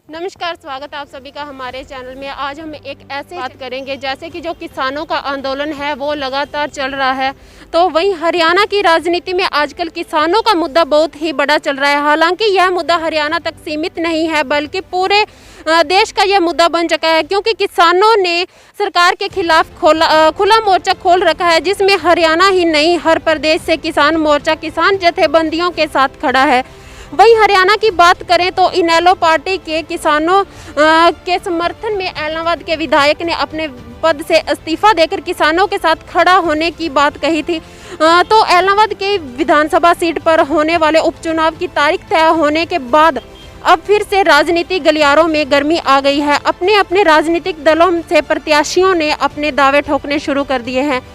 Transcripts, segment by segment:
नमस्कार, स्वागत है आप सभी का हमारे चैनल में। आज हम एक ऐसे बात करेंगे जैसे कि जो किसानों का आंदोलन है वो लगातार चल रहा है, तो वहीं हरियाणा की राजनीति में आजकल किसानों का मुद्दा बहुत ही बड़ा चल रहा है। हालांकि यह मुद्दा हरियाणा तक सीमित नहीं है बल्कि पूरे देश का यह मुद्दा बन चुका है, क्योंकि किसानों ने सरकार के खिलाफ खुला मोर्चा खोल रखा है, जिसमें हरियाणा ही नहीं हर प्रदेश से किसान मोर्चा किसान जथेबंदियों के साथ खड़ा है। वहीं हरियाणा की बात करें तो इनेलो पार्टी के किसानों के समर्थन में एलनाबाद के विधायक ने अपने पद से इस्तीफा देकर किसानों के साथ खड़ा होने की बात कही थी। तो एलनाबाद के विधानसभा सीट पर होने वाले उपचुनाव की तारीख तय होने के बाद अब फिर से राजनीतिक गलियारों में गर्मी आ गई है। अपने अपने राजनीतिक दलों से प्रत्याशियों ने अपने दावे ठोकने शुरू कर दिए हैं।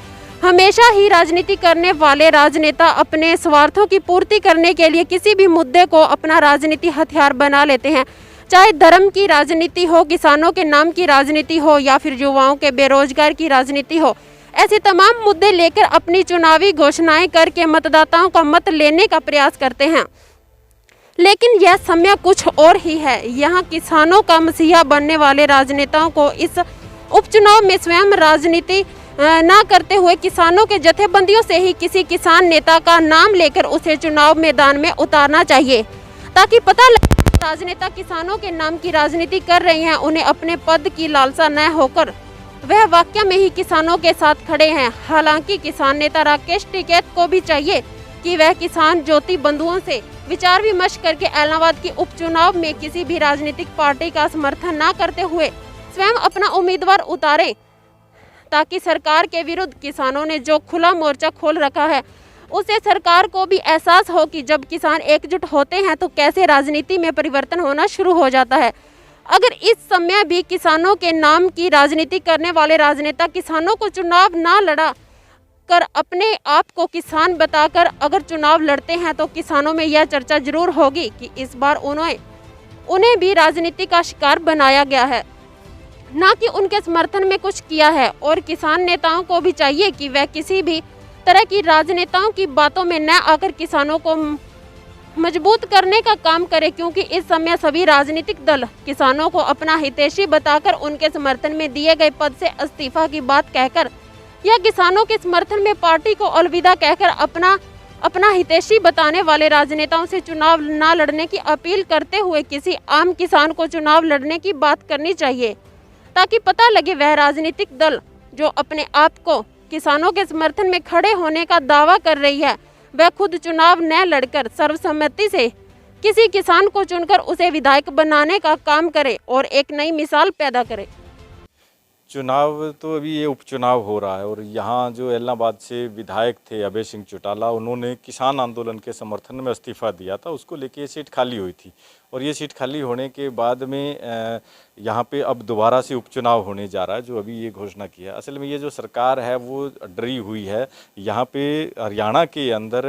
हमेशा ही राजनीति करने वाले राजनेता अपने स्वार्थों की पूर्ति करने के लिए किसी भी मुद्दे को अपना राजनीति हथियार बना लेते हैं, चाहे धर्म की राजनीति हो, किसानों के नाम की राजनीति हो या फिर युवाओं के बेरोजगार की राजनीति हो। ऐसे तमाम मुद्दे लेकर अपनी चुनावी घोषणाएं करके मतदाताओं का मत लेने का प्रयास करते हैं। लेकिन यह समय कुछ और ही है। यहाँ किसानों का मसीहा बनने वाले राजनेताओं को इस उपचुनाव में स्वयं राजनीति ना करते हुए किसानों के जथेबंदियों से ही किसी किसान नेता का नाम लेकर उसे चुनाव मैदान में उतारना चाहिए, ताकि पता लगे राजनेता किसानों के नाम की राजनीति कर रहे हैं। उन्हें अपने पद की लालसा न होकर वह वाकई में ही किसानों के साथ खड़े हैं। हालांकि किसान नेता राकेश टिकैत को भी चाहिए कि वह किसान ज्योति बंधुओं से विचार विमर्श करके एलनाबाद के उपचुनाव में किसी भी राजनीतिक पार्टी का समर्थन न करते हुए स्वयं अपना उम्मीदवार उतारे, ताकि सरकार के विरुद्ध किसानों ने जो खुला मोर्चा खोल रखा है उसे सरकार को भी एहसास हो कि जब किसान एकजुट होते हैं तो कैसे राजनीति में परिवर्तन होना शुरू हो जाता है। अगर इस समय भी किसानों के नाम की राजनीति करने वाले राजनेता किसानों को चुनाव ना लड़ा कर अपने आप को किसान बताकर अगर चुनाव लड़ते हैं तो किसानों में यह चर्चा जरूर होगी कि इस बार उन्हें भी राजनीति का शिकार बनाया गया है, ना कि उनके समर्थन में कुछ किया है। और किसान नेताओं को भी चाहिए कि वह किसी भी तरह की राजनेताओं की बातों में न आकर किसानों को मजबूत करने का काम करे, क्योंकि इस समय सभी राजनीतिक दल किसानों को अपना हितैषी बताकर उनके समर्थन में दिए गए पद से इस्तीफा की बात कहकर या किसानों के समर्थन में पार्टी को अलविदा कहकर अपना हितैषी बताने वाले राजनेताओं से चुनाव न लड़ने की अपील करते हुए किसी आम किसान को चुनाव लड़ने की बात करनी चाहिए, ताकि पता लगे वह राजनीतिक दल जो अपने आप को किसानों के समर्थन में खड़े होने का दावा कर रही है, वह खुद चुनाव न लड़कर सर्वसम्मति से किसी किसान को चुनकर उसे विधायक बनाने का काम करे और एक नई मिसाल पैदा करे। चुनाव तो अभी ये उपचुनाव हो रहा है और यहाँ जो एलनाबाद से विधायक थे अभय सिंह चौटाला, उन्होंने किसान आंदोलन के समर्थन में इस्तीफा दिया था। उसको लेके ये सीट खाली हुई थी और ये सीट खाली होने के बाद में यहाँ पे अब दोबारा से उपचुनाव होने जा रहा है, जो अभी ये घोषणा की है। असल में ये जो सरकार है वो डरी हुई है। यहाँ पे हरियाणा के अंदर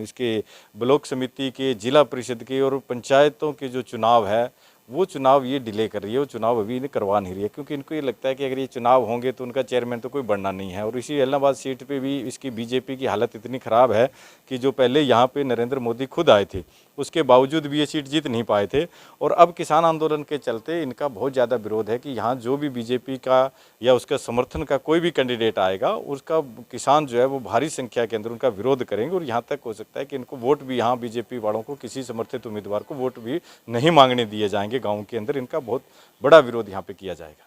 इसके ब्लॉक समिति के, जिला परिषद के और पंचायतों के जो चुनाव है वो चुनाव ये डिले कर रही है। वो चुनाव अभी इन्हें करवा नहीं रही है, क्योंकि इनको ये लगता है कि अगर ये चुनाव होंगे तो उनका चेयरमैन तो कोई बनना नहीं है। और इसी एलनाबाद सीट पे भी इसकी बीजेपी की हालत इतनी ख़राब है कि जो पहले यहाँ पे नरेंद्र मोदी खुद आए थे उसके बावजूद भी ये सीट जीत नहीं पाए थे। और अब किसान आंदोलन के चलते इनका बहुत ज़्यादा विरोध है कि यहाँ जो भी बीजेपी का या उसका समर्थन का कोई भी कैंडिडेट आएगा उसका किसान जो है वो भारी संख्या के अंदर उनका विरोध करेंगे। और यहाँ तक हो सकता है कि इनको वोट भी, यहाँ बीजेपी वालों को किसी समर्थित उम्मीदवार को वोट भी नहीं मांगने दिए जाएंगे। गाँव के अंदर इनका बहुत बड़ा विरोध यहाँ पे किया जाएगा।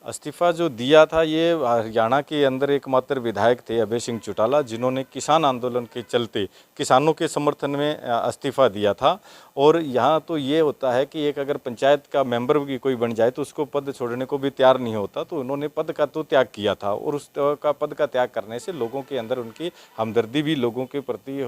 इस्तीफा जो दिया था ये हरियाणा के अंदर एकमात्र विधायक थे अभय सिंह चौटाला, जिन्होंने किसान आंदोलन के चलते किसानों के समर्थन में इस्तीफा दिया था। और यहाँ तो ये होता है कि एक अगर पंचायत का मेंबर भी कोई बन जाए तो उसको पद छोड़ने को भी तैयार नहीं होता, तो उन्होंने पद का तो त्याग किया था। और उस का पद का त्याग करने से लोगों के अंदर उनकी हमदर्दी भी, लोगों के प्रति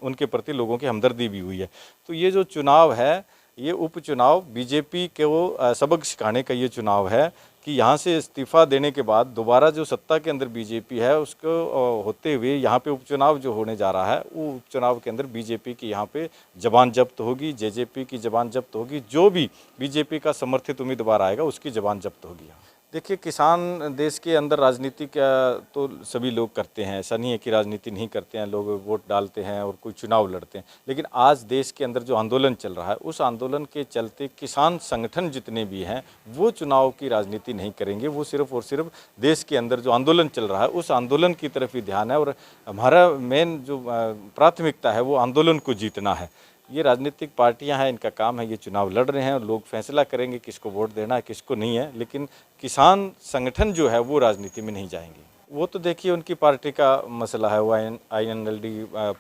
उनके प्रति लोगों की हमदर्दी भी हुई है। तो ये जो चुनाव है ये उपचुनाव बीजेपी को सबक सिखाने का ये चुनाव है कि यहाँ से इस्तीफा देने के बाद दोबारा जो सत्ता के अंदर बीजेपी है उसको होते हुए यहाँ पे उपचुनाव जो होने जा रहा है वो उपचुनाव के अंदर बीजेपी की यहाँ पे जबान जब्त होगी, जेजेपी की जबान जब्त होगी। जो भी बीजेपी का समर्थित उम्मीदवार आएगा उसकी जबान जब्त होगी। देखिए, किसान देश के अंदर राजनीति का तो सभी लोग करते हैं, ऐसा नहीं है कि राजनीति नहीं करते हैं, लोग वोट डालते हैं और कोई चुनाव लड़ते हैं। लेकिन आज देश के अंदर जो आंदोलन चल रहा है, उस आंदोलन के चलते किसान संगठन जितने भी हैं वो चुनाव की राजनीति नहीं करेंगे। वो सिर्फ और सिर्फ देश के अंदर जो आंदोलन चल रहा है उस आंदोलन की तरफ ही ध्यान है, और हमारा मेन जो प्राथमिकता है वो आंदोलन को जीतना है। ये राजनीतिक पार्टियां हैं, इनका काम है, ये चुनाव लड़ रहे हैं और लोग फैसला करेंगे किसको वोट देना है किसको नहीं है। लेकिन किसान संगठन जो है वो राजनीति में नहीं जाएंगे। वो तो देखिए उनकी पार्टी का मसला है, वो INLD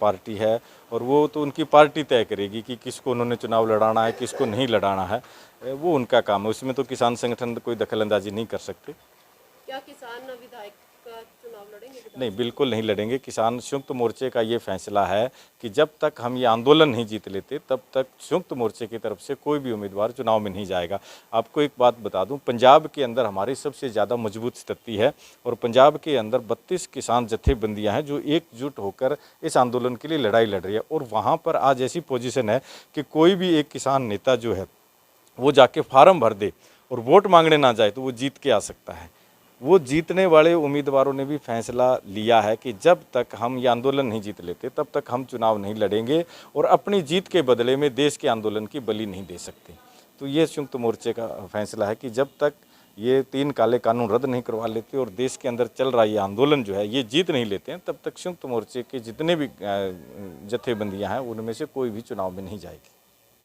पार्टी है और वो तो उनकी पार्टी तय करेगी कि किसको उन्होंने चुनाव लड़ाना है किसको नहीं लड़ाना है, वो उनका काम है। उसमें तो किसान संगठन कोई दखल अंदाजी नहीं कर सकते। क्या किसान विधायक का चुनाव लड़ेंगे? नहीं, बिल्कुल नहीं लड़ेंगे। किसान संयुक्त मोर्चे का ये फैसला है कि जब तक हम ये आंदोलन नहीं जीत लेते तब तक संयुक्त मोर्चे की तरफ से कोई भी उम्मीदवार चुनाव में नहीं जाएगा। आपको एक बात बता दूं, पंजाब के अंदर हमारी सबसे ज़्यादा मजबूत स्थिति है और पंजाब के अंदर 32 किसान जत्थेबंदियां हैं जो एकजुट होकर इस आंदोलन के लिए लड़ाई लड़ रही है। और वहाँ पर आज ऐसी पोजीशन है कि कोई भी एक किसान नेता जो है वो जाके फार्म भर दे और वोट मांगने ना जाए तो वो जीत के आ सकता है। वो जीतने वाले उम्मीदवारों ने भी फैसला लिया है कि जब तक हम ये आंदोलन नहीं जीत लेते तब तक हम चुनाव नहीं लड़ेंगे और अपनी जीत के बदले में देश के आंदोलन की बलि नहीं दे सकते। तो ये संयुक्त मोर्चे का फैसला है कि जब तक ये 3 काले कानून रद्द नहीं करवा लेते और देश के अंदर चल रहा ये आंदोलन जो है ये जीत नहीं लेते हैं, तब तक संयुक्त मोर्चे के जितने भी जत्थेबंदियाँ हैं उनमें से कोई भी चुनाव में नहीं जाएगी।